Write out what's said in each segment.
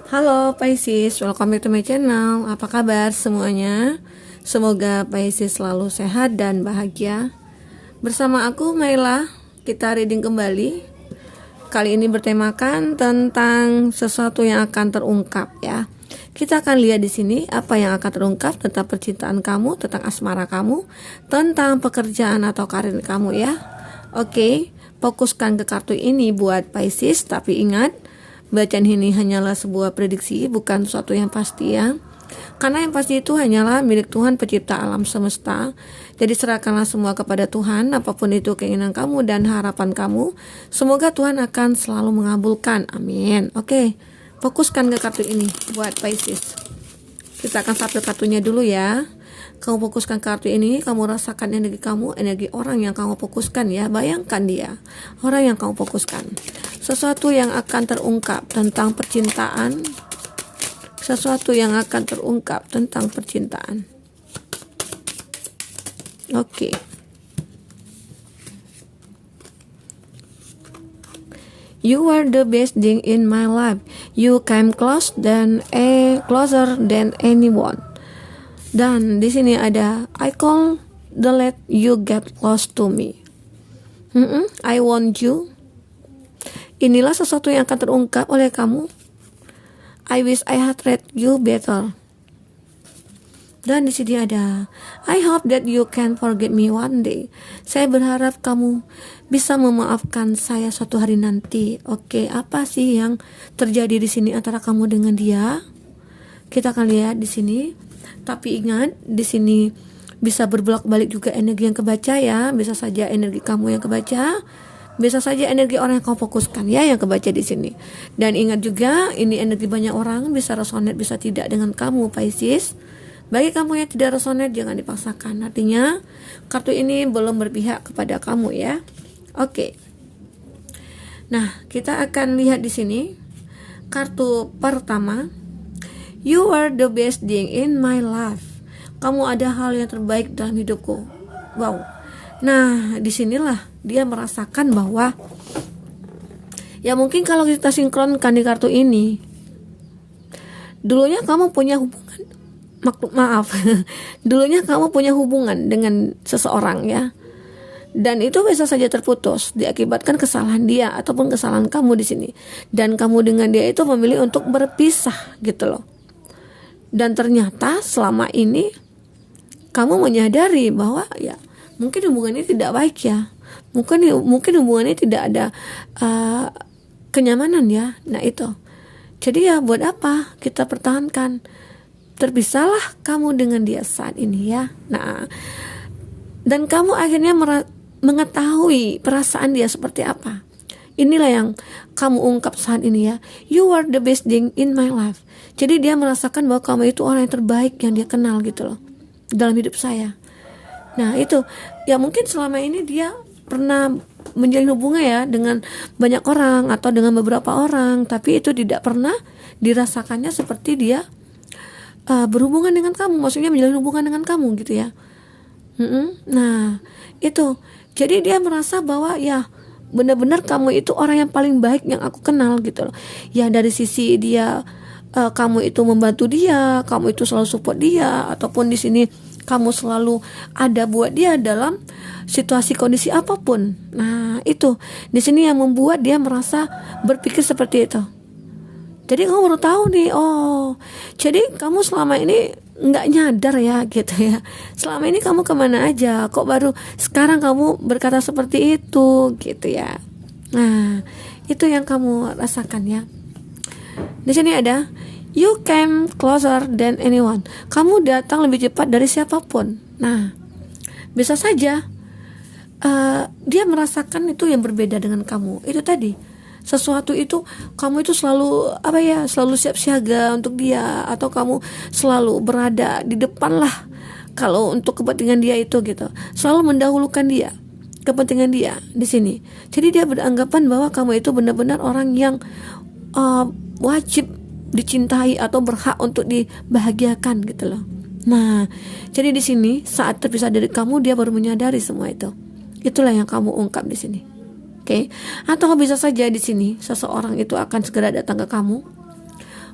Halo Pisces, welcome back to my channel. Apa kabar semuanya? Semoga Pisces selalu sehat dan bahagia. Bersama aku Maila, kita reading kembali. Kali ini bertemakan tentang sesuatu yang akan terungkap ya. Kita akan lihat di sini apa yang akan terungkap tentang percintaan kamu, tentang asmara kamu, tentang pekerjaan atau karir kamu ya. Oke, fokuskan ke kartu ini buat Pisces, tapi ingat, bacaan ini hanyalah sebuah prediksi, bukan sesuatu yang pasti ya. Karena yang pasti itu hanyalah milik Tuhan pencipta alam semesta. Jadi serahkanlah semua kepada Tuhan, apapun itu keinginan kamu dan harapan kamu. Semoga Tuhan akan selalu mengabulkan. Amin. Oke, fokuskan ke kartu ini buat Pisces. Kita akan shuffle kartunya dulu ya. Kamu fokuskan kartu ini, kamu rasakan energi kamu, energi orang yang kamu fokuskan ya. Bayangkan dia, orang yang kamu fokuskan. Sesuatu yang akan terungkap tentang percintaan. Sesuatu yang akan terungkap tentang percintaan. Oke. You are the best thing in my life. You came closer than anyone. Dan di sini ada I call the let you get close to me. I want you. Inilah sesuatu yang akan terungkap oleh kamu. I wish I had read you better. Dan di sini ada I hope that you can forget me one day. Saya berharap kamu bisa memaafkan saya suatu hari nanti. Oke, apa sih yang terjadi di sini antara kamu dengan dia? Kita akan lihat di sini. Tapi ingat, di sini bisa berbolak-balik juga energi yang kebaca ya. Bisa saja energi kamu yang kebaca, bisa saja energi orang yang kamu fokuskan ya yang kebaca di sini. Dan ingat juga, ini energi banyak orang, bisa resonate, bisa tidak dengan kamu Pisces. Bagi kamu yang tidak resonate, jangan dipaksakan. Artinya, kartu ini belum berpihak kepada kamu ya. Oke. Nah, kita akan lihat di sini kartu pertama. You are the best thing in my life. Kamu ada hal yang terbaik dalam hidupku. Wow. Nah, disinilah dia merasakan bahwa ya mungkin kalau kita sinkronkan di kartu ini, dulunya kamu punya hubungan, dulunya kamu punya hubungan dengan seseorang ya. Dan itu bisa saja terputus diakibatkan kesalahan dia ataupun kesalahan kamu di sini. Dan kamu dengan dia itu memilih untuk berpisah gitu loh. Dan ternyata selama ini kamu menyadari bahwa ya mungkin hubungannya tidak baik ya. Mungkin hubungannya tidak ada kenyamanan ya. Nah itu. Jadi ya buat apa kita pertahankan? Terpisahlah kamu dengan dia saat ini ya. Nah, dan kamu akhirnya mengetahui perasaan dia seperti apa. Inilah yang kamu ungkap saat ini ya. You are the best thing in my life. Jadi dia merasakan bahwa kamu itu orang yang terbaik yang dia kenal gitu loh dalam hidup saya. Nah itu ya mungkin selama ini dia pernah menjalin hubungan ya dengan banyak orang atau dengan beberapa orang, tapi itu tidak pernah dirasakannya seperti dia berhubungan dengan kamu, maksudnya menjalin hubungan dengan kamu gitu ya. Nah itu jadi dia merasa bahwa ya benar-benar kamu itu orang yang paling baik yang aku kenal gitu loh. Ya dari sisi dia kamu itu membantu dia, kamu itu selalu support dia, ataupun di sini kamu selalu ada buat dia dalam situasi kondisi apapun. Nah itu di sini yang membuat dia merasa berpikir seperti itu. Jadi kamu baru tahu nih, oh jadi kamu selama ini nggak nyadar ya gitu ya. Selama ini kamu kemana aja? Kok baru sekarang kamu berkata seperti itu gitu ya. Nah itu yang kamu rasakan ya. Di sini ada you came closer than anyone. Kamu datang lebih cepat dari siapapun. Nah bisa saja dia merasakan itu yang berbeda dengan kamu. Itu tadi sesuatu itu kamu itu selalu selalu siap siaga untuk dia, atau kamu selalu berada di depan lah kalau untuk kepentingan dia itu gitu, selalu mendahulukan dia, kepentingan dia di sini. Jadi dia beranggapan bahwa kamu itu benar-benar orang yang wajib dicintai atau berhak untuk dibahagiakan gitu loh. Nah jadi di sini saat terpisah dari kamu dia baru menyadari semua itu. Itulah yang kamu ungkap di sini. Oke. Atau bisa saja di sini seseorang itu akan segera datang ke kamu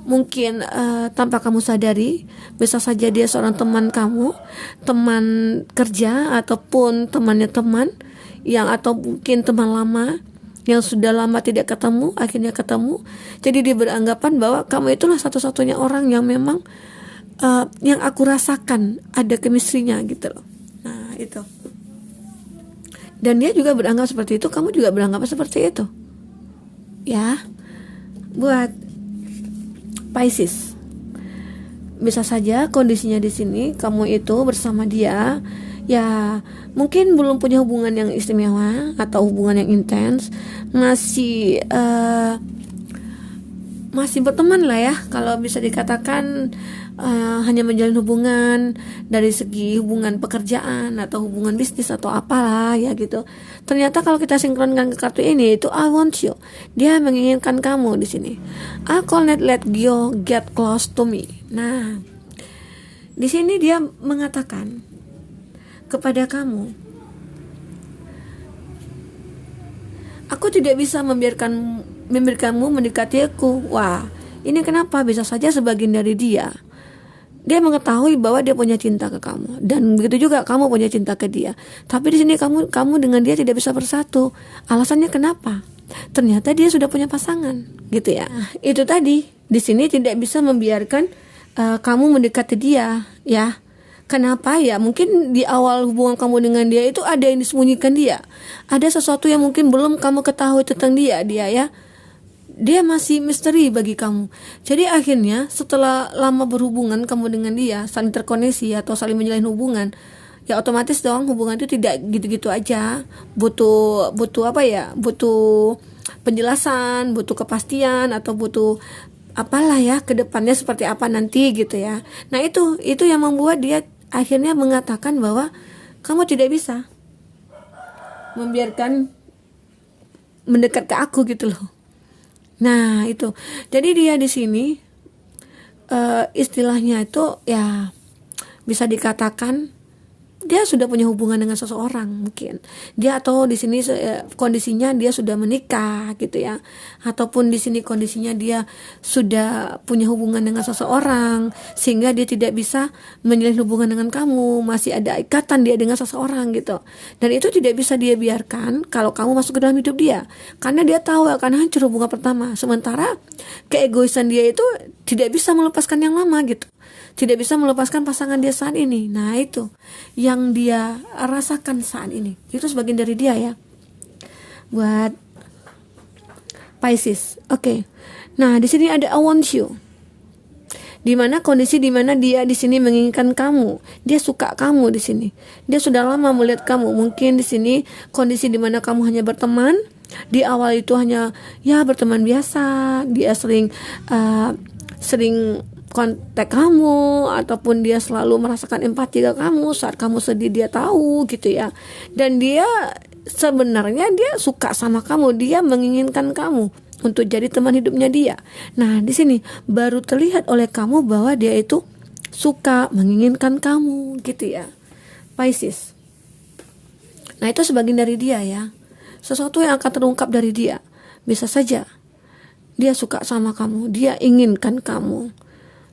mungkin tanpa kamu sadari, bisa saja dia seorang teman kamu, teman kerja ataupun temannya teman yang, atau mungkin teman lama yang sudah lama tidak ketemu, akhirnya ketemu. Jadi dia beranggapan bahwa kamu itulah satu-satunya orang yang memang yang aku rasakan ada chemistry-nya gitu loh. Nah itu. Dan dia juga beranggap seperti itu, kamu juga beranggap seperti itu. Ya, buat Pisces, bisa saja kondisinya di sini kamu itu bersama dia, ya mungkin belum punya hubungan yang istimewa atau hubungan yang intens, masih berteman lah ya, kalau bisa dikatakan hanya menjalin hubungan dari segi hubungan pekerjaan atau hubungan bisnis atau apalah ya gitu. Ternyata kalau kita sinkronkan ke kartu ini, itu I want you, dia menginginkan kamu di sini. I cannot let you get close to me. Nah, di sini dia mengatakan kepada kamu, aku tidak bisa membiarkanmu mendekati aku. Wah, ini kenapa? Bisa saja sebagian dari dia mengetahui bahwa dia punya cinta ke kamu, dan begitu juga kamu punya cinta ke dia. Tapi di sini kamu dengan dia tidak bisa bersatu. Alasannya kenapa? Ternyata dia sudah punya pasangan, gitu ya. Itu tadi, di sini tidak bisa membiarkan kamu mendekati dia, ya. Kenapa ya? Mungkin di awal hubungan kamu dengan dia itu ada yang disembunyikan dia. Ada sesuatu yang mungkin belum kamu ketahui tentang dia ya. Dia masih misteri bagi kamu. Jadi akhirnya setelah lama berhubungan kamu dengan dia, saling terkoneksi atau saling menjalin hubungan, ya otomatis dong hubungan itu tidak gitu-gitu aja. Butuh apa ya? Butuh penjelasan, butuh kepastian, atau butuh apalah ya, kedepannya seperti apa nanti gitu ya. Nah itu yang membuat dia akhirnya mengatakan bahwa kamu tidak bisa membiarkan mendekat ke aku gitu loh. Nah itu, jadi dia di sini istilahnya itu ya bisa dikatakan dia sudah punya hubungan dengan seseorang, mungkin dia, atau di sini kondisinya dia sudah menikah gitu ya, ataupun di sini kondisinya dia sudah punya hubungan dengan seseorang sehingga dia tidak bisa menjalin hubungan dengan kamu, masih ada ikatan dia dengan seseorang gitu. Dan itu tidak bisa dia biarkan kalau kamu masuk ke dalam hidup dia, karena dia tahu akan hancur hubungan pertama. Sementara keegoisan dia itu tidak bisa melepaskan yang lama gitu, tidak bisa melepaskan pasangan dia saat ini. Nah itu yang dia rasakan saat ini, itu sebagian dari dia ya, buat Pisces. Oke. Nah di sini ada I want you, dimana kondisi dimana dia di sini menginginkan kamu, dia suka kamu di sini, dia sudah lama melihat kamu. Mungkin di sini kondisi dimana kamu hanya berteman. Di awal itu hanya ya berteman biasa, dia sering kontak kamu, ataupun dia selalu merasakan empati ke kamu saat kamu sedih, dia tahu gitu ya. Dan dia sebenarnya dia suka sama kamu, dia menginginkan kamu untuk jadi teman hidupnya dia. Nah di sini baru terlihat oleh kamu bahwa dia itu suka, menginginkan kamu gitu ya, Pisces. Nah itu sebagian dari dia ya, sesuatu yang akan terungkap dari dia. Bisa saja dia suka sama kamu, dia inginkan kamu,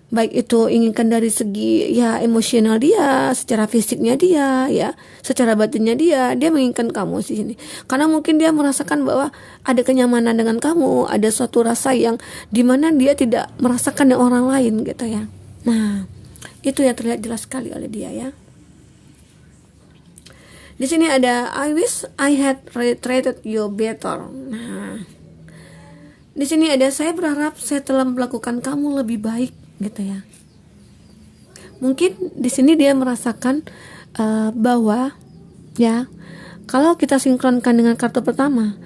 baik itu inginkan dari segi ya emosional dia, secara fisiknya dia ya, secara batinnya dia menginginkan kamu di sini. Karena mungkin dia merasakan bahwa ada kenyamanan dengan kamu, ada suatu rasa yang dimana dia tidak merasakan yang orang lain gitu ya. Nah itu yang terlihat jelas sekali oleh dia ya. Di sini ada I wish I had treated you better. Nah di sini ada saya berharap saya telah melakukan kamu lebih baik gitu ya. Mungkin di sini dia merasakan bahwa ya, kalau kita sinkronkan dengan kartu pertama,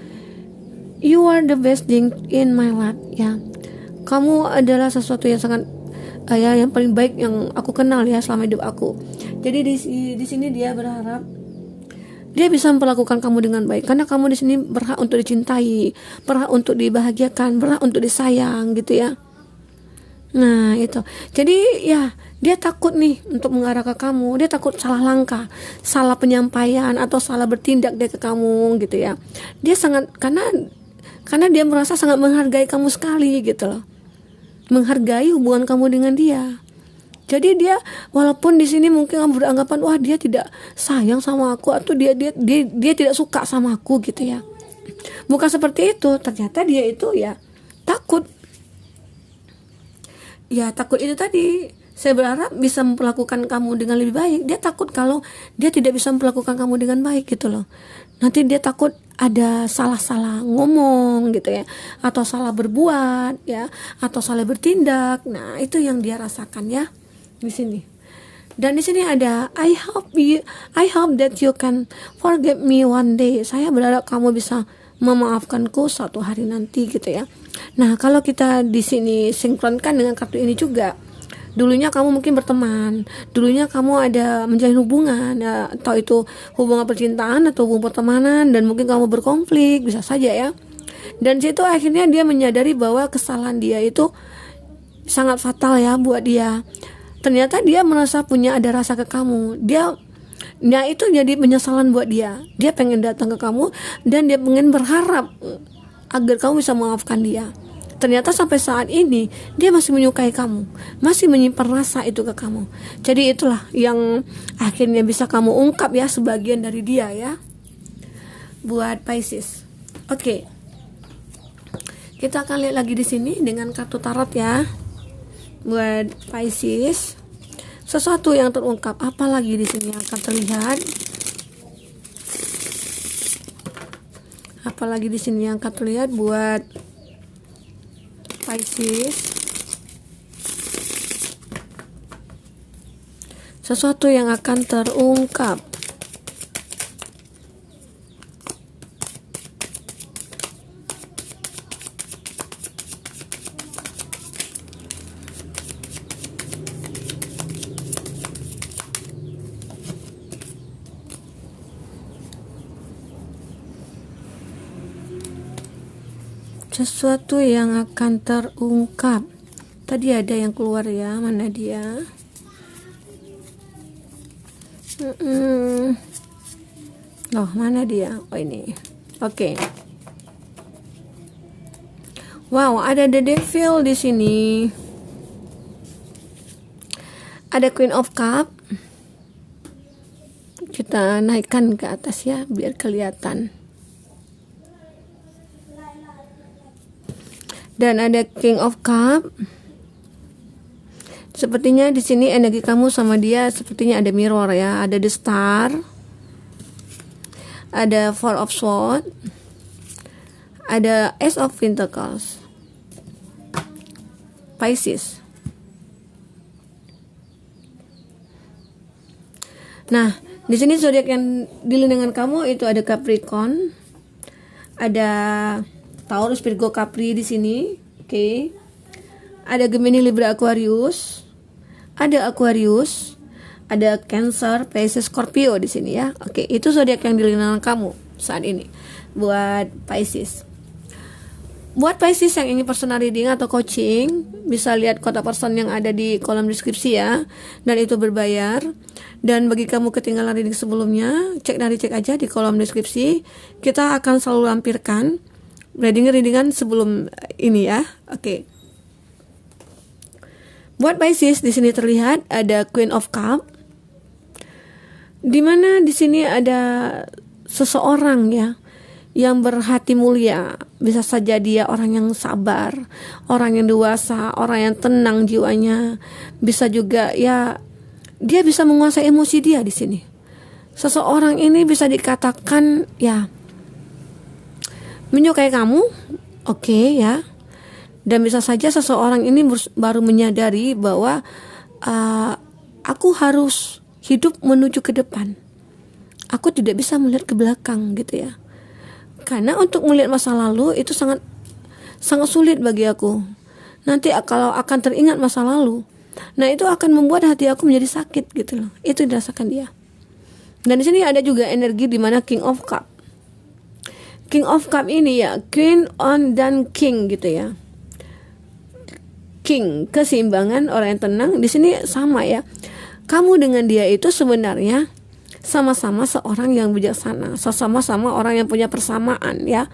you are the best thing in my life ya. Kamu adalah sesuatu yang sangat ya, yang paling baik yang aku kenal ya selama hidup aku. Jadi di sini dia berharap dia bisa memperlakukan kamu dengan baik, karena kamu di sini berhak untuk dicintai, berhak untuk dibahagiakan, berhak untuk disayang gitu ya. Nah itu, jadi ya dia takut nih untuk mengarah ke kamu, dia takut salah langkah, salah penyampaian, atau salah bertindak dia ke kamu gitu ya. Dia sangat, karena dia merasa sangat menghargai kamu sekali gitu loh, menghargai hubungan kamu dengan dia. Jadi dia, walaupun di sini mungkin kamu beranggapan wah dia tidak sayang sama aku, atau dia tidak suka sama aku gitu ya. Bukan seperti itu. Ternyata dia itu ya takut. Ya takut itu tadi. Saya berharap bisa memperlakukan kamu dengan lebih baik. Dia takut kalau dia tidak bisa memperlakukan kamu dengan baik gitu loh. Nanti dia takut ada salah-salah ngomong gitu ya, atau salah berbuat ya, atau salah bertindak. Nah, itu yang dia rasakan ya di sini. Dan di sini ada I hope that you can forgive me one day. Saya berharap kamu bisa memaafkanku suatu hari nanti gitu ya. Nah, kalau kita di sini sinkronkan dengan kartu ini juga. Dulunya kamu mungkin berteman, dulunya kamu ada menjalin hubungan ya, atau itu hubungan percintaan atau hubungan pertemanan, dan mungkin kamu berkonflik, bisa saja ya. Dan situ akhirnya dia menyadari bahwa kesalahan dia itu sangat fatal ya buat dia. Ternyata dia merasa punya ada rasa ke kamu. Dia itu jadi penyesalan buat dia. Dia pengen datang ke kamu dan dia pengen berharap agar kamu bisa memaafkan dia. Ternyata sampai saat ini dia masih menyukai kamu, masih menyimpan rasa itu ke kamu. Jadi itulah yang akhirnya bisa kamu ungkap ya, sebagian dari dia ya, buat Pisces. Oke. Kita akan lihat lagi di sini dengan kartu tarot ya, buat Pisces. Sesuatu yang terungkap, apa lagi di sini yang akan terlihat? Apalagi di sini yang akan terlihat buat Pisces. Sesuatu yang akan terungkap. Sesuatu yang akan terungkap. Tadi ada yang keluar ya, mana dia? Loh, mana dia? Oh ini. Oke. Wow, ada the devil di sini. Ada Queen of Cup. Kita naikkan ke atas ya, biar kelihatan. Dan ada King of Cup. Sepertinya di sini energi kamu sama dia sepertinya ada mirror ya. Ada the Star. Ada Four of Swords. Ada Ace of Pentacles. Pisces. Nah, di sini zodiak yang dealing dengan kamu itu ada Capricorn. Ada Taurus, Virgo, Capri di sini. Oke. Ada Gemini, Libra, Aquarius. Ada Aquarius. Ada Cancer, Pisces, Scorpio di sini ya. Oke, itu zodiak yang dilihat kamu saat ini buat Pisces. Buat Pisces yang ingin personal reading atau coaching, bisa lihat kontak person yang ada di kolom deskripsi ya. Dan itu berbayar. Dan bagi kamu ketinggalan reading sebelumnya, cek aja di kolom deskripsi. Kita akan selalu lampirkan readingan sebelum ini ya. Oke. Buat Pisces di sini terlihat ada Queen of Cup. Di mana di sini ada seseorang ya yang berhati mulia. Bisa saja dia orang yang sabar, orang yang dewasa, orang yang tenang jiwanya. Bisa juga ya dia bisa menguasai emosi dia di sini. Seseorang ini bisa dikatakan ya menyukai kamu, oke ya. Dan bisa saja seseorang ini baru menyadari bahwa aku harus hidup menuju ke depan. Aku tidak bisa melihat ke belakang gitu ya. Karena untuk melihat masa lalu itu sangat sulit bagi aku. Nanti kalau akan teringat masa lalu, nah itu akan membuat hati aku menjadi sakit gitu loh. Itu dirasakan dia. Dan di sini ada juga energi di mana King of Cup. King of Cup ini ya, Queen on dan King gitu ya. King, keseimbangan, orang yang tenang. Di sini sama ya. Kamu dengan dia itu sebenarnya sama-sama seorang yang bijaksana, sama-sama orang yang punya persamaan ya.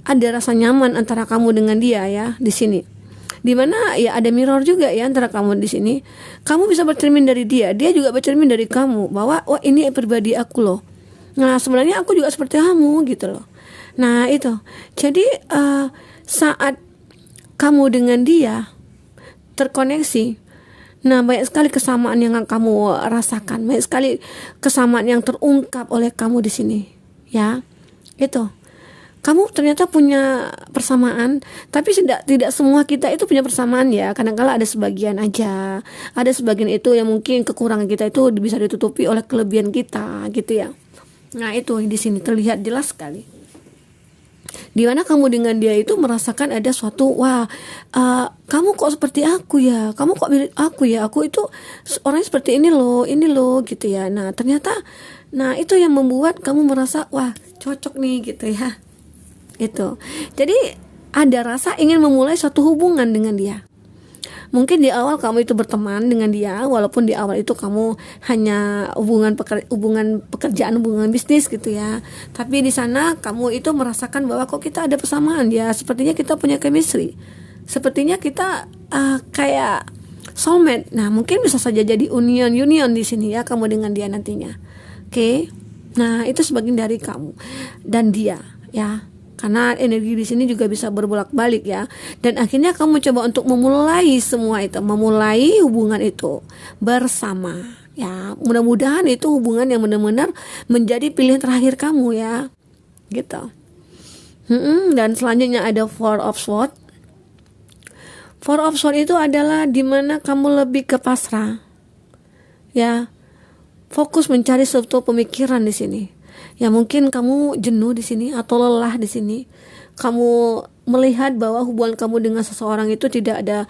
Ada rasa nyaman antara kamu dengan dia ya di sini. Dimana ya ada mirror juga ya antara kamu di sini. Kamu bisa bercermin dari dia, dia juga bercermin dari kamu bahwa wah ini pribadi aku loh. Nah sebenarnya aku juga seperti kamu gitu loh. Nah itu. Jadi saat kamu dengan dia terkoneksi, nah banyak sekali kesamaan yang kamu rasakan, banyak sekali kesamaan yang terungkap oleh kamu di sini, ya. Itu. Kamu ternyata punya persamaan, tapi tidak semua kita itu punya persamaan ya. Kadang-kala ada sebagian aja. Ada sebagian itu yang mungkin kekurangan kita itu bisa ditutupi oleh kelebihan kita, gitu ya. Nah, itu di sini terlihat jelas sekali. Di mana kamu dengan dia itu merasakan ada suatu kamu kok seperti aku ya, kamu kok mirip aku ya, aku itu orangnya seperti ini loh gitu ya. Nah ternyata, nah itu yang membuat kamu merasa wah cocok nih gitu ya. Itu jadi ada rasa ingin memulai suatu hubungan dengan dia. Mungkin di awal kamu itu berteman dengan dia, walaupun di awal itu kamu hanya hubungan pekerjaan, hubungan bisnis gitu ya. Tapi di sana kamu itu merasakan bahwa kok kita ada persamaan ya, sepertinya kita punya chemistry, sepertinya kita kayak soulmate. Nah mungkin bisa saja jadi union di sini ya kamu dengan dia nantinya. Oke. Nah itu sebagian dari kamu dan dia ya. Karena energi di sini juga bisa berbolak-balik ya. Dan akhirnya kamu coba untuk memulai semua itu, memulai hubungan itu bersama ya. Mudah-mudahan itu hubungan yang benar-benar menjadi pilihan terakhir kamu ya. Gitu. Dan selanjutnya ada Four of Swords. Four of Swords itu adalah dimana kamu lebih ke pasrah. Ya. Fokus mencari suatu pemikiran di sini. Ya mungkin kamu jenuh di sini atau lelah di sini. Kamu melihat bahwa hubungan kamu dengan seseorang itu tidak ada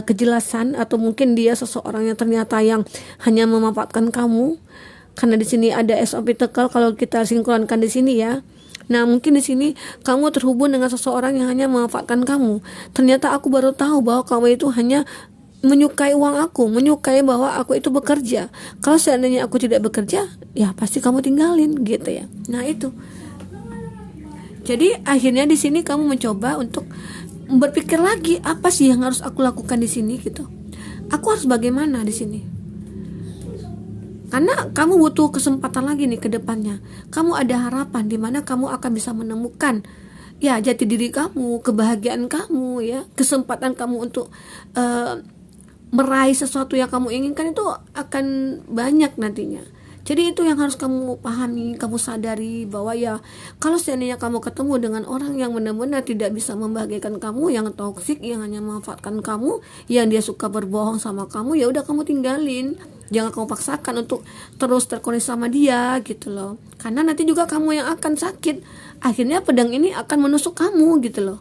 kejelasan, atau mungkin dia seseorang yang ternyata yang hanya memanfaatkan kamu. Karena di sini ada Ace of Pentacles kalau kita sinkronkan di sini ya. Nah mungkin di sini kamu terhubung dengan seseorang yang hanya memanfaatkan kamu. Ternyata aku baru tahu bahwa kamu itu hanya menyukai uang aku, menyukai bahwa aku itu bekerja. Kalau seandainya aku tidak bekerja, ya pasti kamu tinggalin gitu ya. Nah itu. Jadi akhirnya di sini kamu mencoba untuk berpikir lagi, apa sih yang harus aku lakukan di sini gitu. Aku harus bagaimana di sini? Karena kamu butuh kesempatan lagi nih ke depannya. Kamu ada harapan di mana kamu akan bisa menemukan ya jati diri kamu, kebahagiaan kamu ya, kesempatan kamu untuk meraih sesuatu yang kamu inginkan itu akan banyak nantinya. Jadi itu yang harus kamu pahami, kamu sadari bahwa ya kalau seandainya kamu ketemu dengan orang yang benar-benar tidak bisa membahagiakan kamu, yang toksik, yang hanya memanfaatkan kamu, yang dia suka berbohong sama kamu, ya udah kamu tinggalin. Jangan kamu paksakan untuk terus terkoneksi sama dia gitu loh. Karena nanti juga kamu yang akan sakit. Akhirnya pedang ini akan menusuk kamu gitu loh.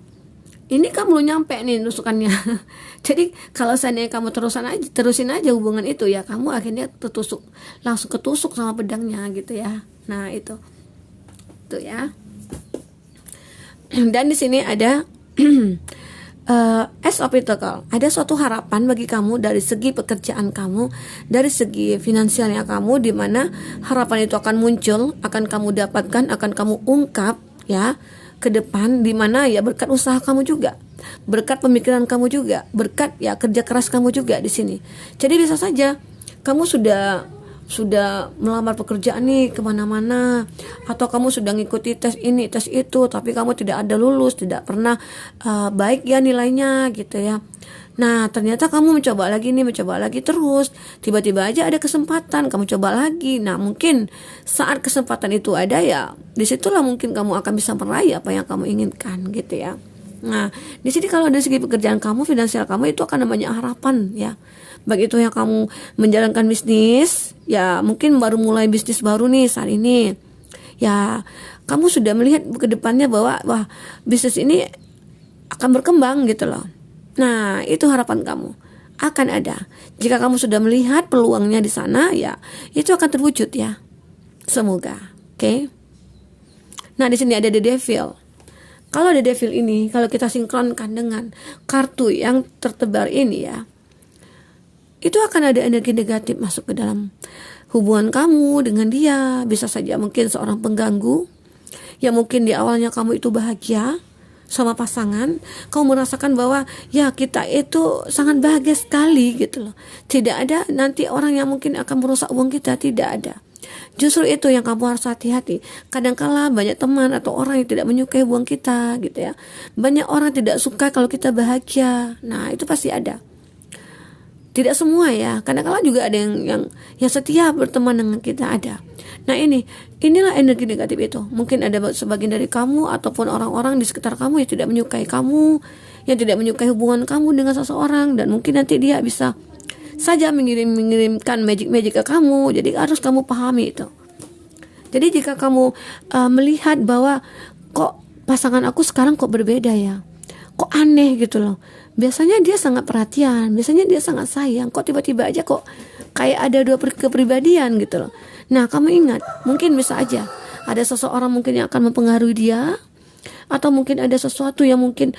Ini kan belum nyampe nih nusukannya. Jadi kalau seandainya kamu terusin aja hubungan itu ya, kamu akhirnya langsung ketusuk sama pedangnya gitu ya. Nah itu ya. Dan di sini ada Ace of Pentacles. Ada suatu harapan bagi kamu dari segi pekerjaan kamu, dari segi finansialnya kamu, di mana harapan itu akan muncul, akan kamu dapatkan, akan kamu ungkap ya ke depan, di mana ya berkat usaha kamu juga, berkat pemikiran kamu juga, berkat ya kerja keras kamu juga di sini. Jadi bisa saja kamu sudah melamar pekerjaan nih kemana-mana, atau kamu sudah ngikuti tes ini tes itu, tapi kamu tidak ada lulus, tidak pernah baik ya nilainya gitu ya. Nah ternyata kamu mencoba lagi terus, tiba-tiba aja ada kesempatan, kamu coba lagi. Nah mungkin saat kesempatan itu ada ya, disitulah mungkin kamu akan bisa meraih apa yang kamu inginkan gitu ya. Nah di sini kalau dari segi pekerjaan kamu, finansial kamu itu akan banyak harapan ya. Baik itu yang kamu menjalankan bisnis, ya mungkin baru mulai bisnis baru nih saat ini, ya kamu sudah melihat ke depannya bahwa wah bisnis ini akan berkembang gitu loh. Nah itu harapan kamu akan ada. Jika kamu sudah melihat peluangnya di sana, ya itu akan terwujud ya. Semoga. Oke. Nah di sini ada The Devil. Kalau The Devil ini, kalau kita sinkronkan dengan kartu yang tertebar ini ya, itu akan ada energi negatif masuk ke dalam hubungan kamu dengan dia. Bisa saja mungkin seorang pengganggu, ya mungkin di awalnya kamu itu bahagia, sama pasangan, kamu merasakan bahwa ya kita itu sangat bahagia sekali gitu loh. Tidak ada nanti orang yang mungkin akan merusak hubungan kita, tidak ada. Justru itu yang kamu harus hati-hati. Kadangkala banyak teman atau orang yang tidak menyukai hubungan kita gitu ya. Banyak orang tidak suka kalau kita bahagia. Nah, itu pasti ada. Tidak semua ya, kadang-kala juga ada yang setia berteman dengan kita, ada. Nah inilah energi negatif itu. Mungkin ada sebagian dari kamu ataupun orang-orang di sekitar kamu yang tidak menyukai kamu, yang tidak menyukai hubungan kamu dengan seseorang, dan mungkin nanti dia bisa saja mengirimkan magic ke kamu. Jadi harus kamu pahami itu. Jadi jika kamu melihat bahwa kok pasangan aku sekarang kok berbeda ya, kok aneh gitu loh. Biasanya dia sangat perhatian, biasanya dia sangat sayang, kok tiba-tiba aja kok kayak ada dua kepribadian gitu loh. Nah, kamu ingat, mungkin bisa aja ada seseorang mungkin yang akan mempengaruhi dia, atau mungkin ada sesuatu yang mungkin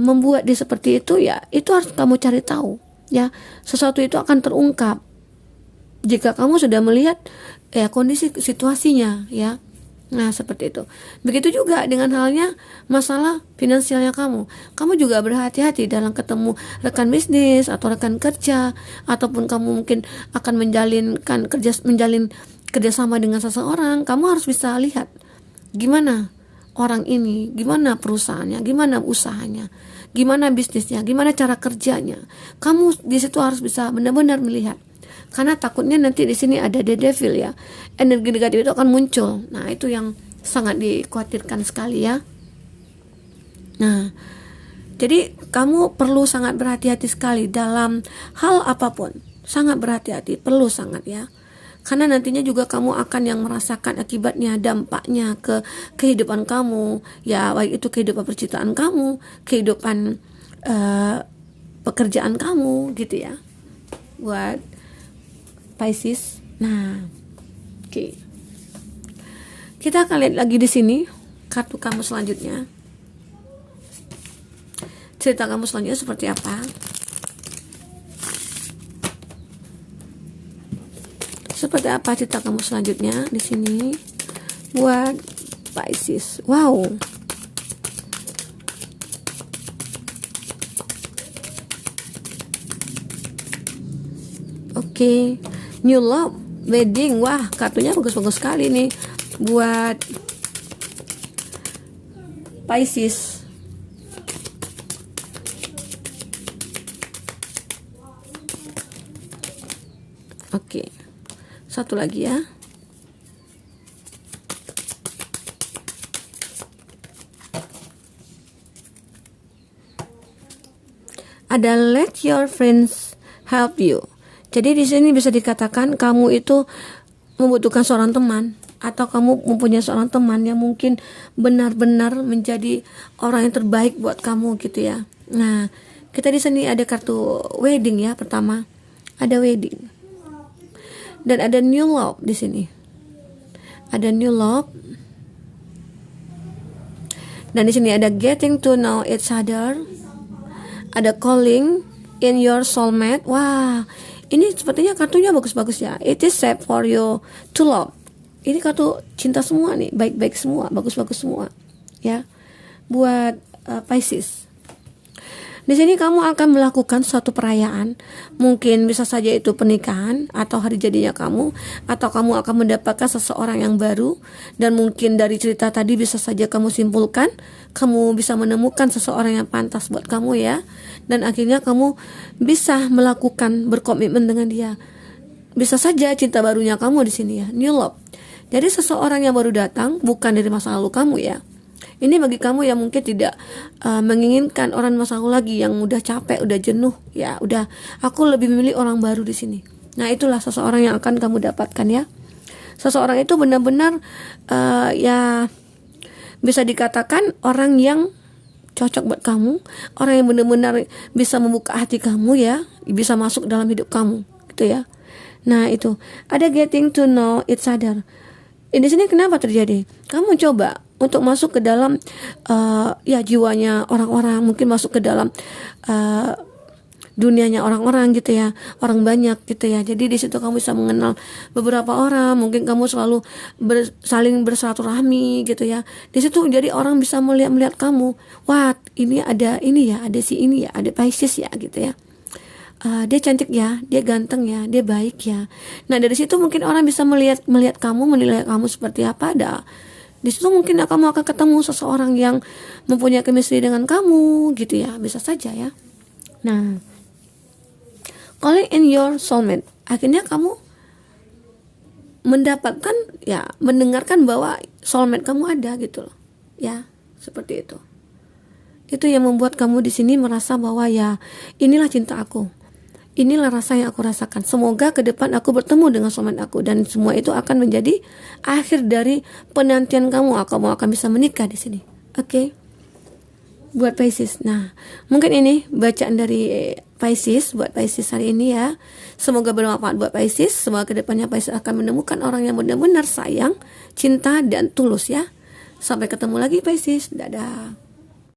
membuat dia seperti itu, ya itu harus kamu cari tahu ya. Sesuatu itu akan terungkap jika kamu sudah melihat ya kondisi situasinya ya. Nah seperti itu. Begitu juga dengan halnya masalah finansialnya kamu. Kamu juga berhati-hati dalam ketemu rekan bisnis atau rekan kerja, ataupun kamu mungkin akan menjalin kerjasama dengan seseorang. Kamu harus bisa lihat gimana orang ini, gimana perusahaannya, gimana usahanya, gimana bisnisnya, gimana cara kerjanya. Kamu di situ harus bisa benar-benar melihat. Karena takutnya nanti di sini ada the devil ya, energi negatif itu akan muncul. Nah itu yang sangat dikhawatirkan sekali ya. Nah jadi kamu perlu sangat berhati-hati sekali dalam hal apapun, sangat berhati-hati, perlu sangat ya. Karena nantinya juga kamu akan yang merasakan akibatnya, dampaknya ke kehidupan kamu ya, baik itu kehidupan percintaan kamu, kehidupan pekerjaan kamu gitu ya, buat Pisces. Nah, oke. Kita akan lihat lagi di sini kartu kamu selanjutnya. Cerita kamu selanjutnya seperti apa? Seperti apa cerita kamu selanjutnya di sini buat Pisces? Wow. Oke. New love, wedding. Wah, kartunya bagus-bagus sekali nih buat Pisces. Oke. Satu lagi ya. Ada let your friends help you. Jadi di sini bisa dikatakan kamu itu membutuhkan seorang teman, atau kamu mempunyai seorang teman yang mungkin benar-benar menjadi orang yang terbaik buat kamu gitu ya. Nah, kita di sini ada kartu wedding ya, pertama. Ada wedding. Dan ada new love di sini. Ada new love. Dan di sini ada getting to know each other. Ada calling in your soulmate. Wah, ini sepertinya kartunya bagus-bagus ya. It is safe for you to love. Ini kartu cinta semua nih, baik-baik semua, bagus-bagus semua ya. Buat Pisces. Di sini kamu akan melakukan suatu perayaan. Mungkin bisa saja itu pernikahan atau hari jadinya kamu, atau kamu akan mendapatkan seseorang yang baru. Dan mungkin dari cerita tadi bisa saja kamu simpulkan kamu bisa menemukan seseorang yang pantas buat kamu ya. Dan akhirnya kamu bisa melakukan berkomitmen dengan dia. Bisa saja cinta barunya kamu di sini ya, new love. Jadi seseorang yang baru datang bukan dari masa lalu kamu ya. Ini bagi kamu yang mungkin tidak menginginkan orang masa lalu lagi, yang udah capek, udah jenuh ya, udah aku lebih memilih orang baru di sini. Nah, itulah seseorang yang akan kamu dapatkan ya. Seseorang itu benar-benar ya bisa dikatakan orang yang cocok buat kamu, orang yang benar-benar bisa membuka hati kamu ya, bisa masuk dalam hidup kamu gitu ya. Nah, itu ada getting to know each other. Di sini kenapa terjadi? Kamu coba untuk masuk ke dalam ya jiwanya orang-orang, mungkin masuk ke dalam dunianya orang-orang gitu ya, orang banyak gitu ya. Jadi di situ kamu bisa mengenal beberapa orang, mungkin kamu selalu saling bersilaturahmi gitu ya. Di situ jadi orang bisa melihat kamu, wah ini ada ini ya, ada si ini ya, ada Pisces ya gitu ya. Dia cantik ya, dia ganteng ya, dia baik ya. Nah dari situ mungkin orang bisa melihat kamu, menilai kamu seperti apa. Di situ mungkin kamu akan ketemu seseorang yang mempunyai chemistry dengan kamu gitu ya, bisa saja ya. Nah, calling in your soulmate, akhirnya kamu mendapatkan ya, mendengarkan bahwa soulmate kamu ada gitu loh ya, seperti itu. Itu yang membuat kamu di sini merasa bahwa ya inilah cinta aku, inilah rasa yang aku rasakan. Semoga ke depan aku bertemu dengan soulmate aku, dan semua itu akan menjadi akhir dari penantian kamu. Kamu akan bisa menikah di sini. Oke? Buat Pisces. Nah, mungkin ini bacaan dari Pisces buat Pisces hari ini ya. Semoga bermanfaat buat Pisces. Semoga kedepannya Pisces akan menemukan orang yang benar-benar sayang, cinta, dan tulus ya. Sampai ketemu lagi Pisces. Dadah.